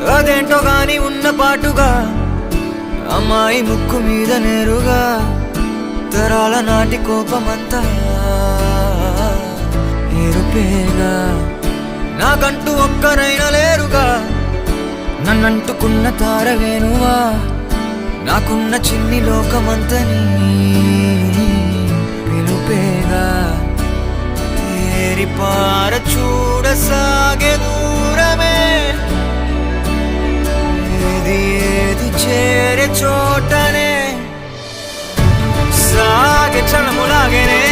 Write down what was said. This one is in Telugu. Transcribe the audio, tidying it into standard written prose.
అదేంటో గాని ఉన్న పాటుగా అమ్మాయి ముక్కు మీద నేరుగా తరాల నాటి కోపమంతా ఏరుపేగా నాకంటూ ఒక్కరైనా లేరుగా నన్నంటుకున్న తారవేనువా నాకున్న చిన్ని లోకమంతని పిలుపేగా తేరిపార చూడసాగే దూరమే ఏది ఏది చేరే చోటనే సాగే చలములాగేనే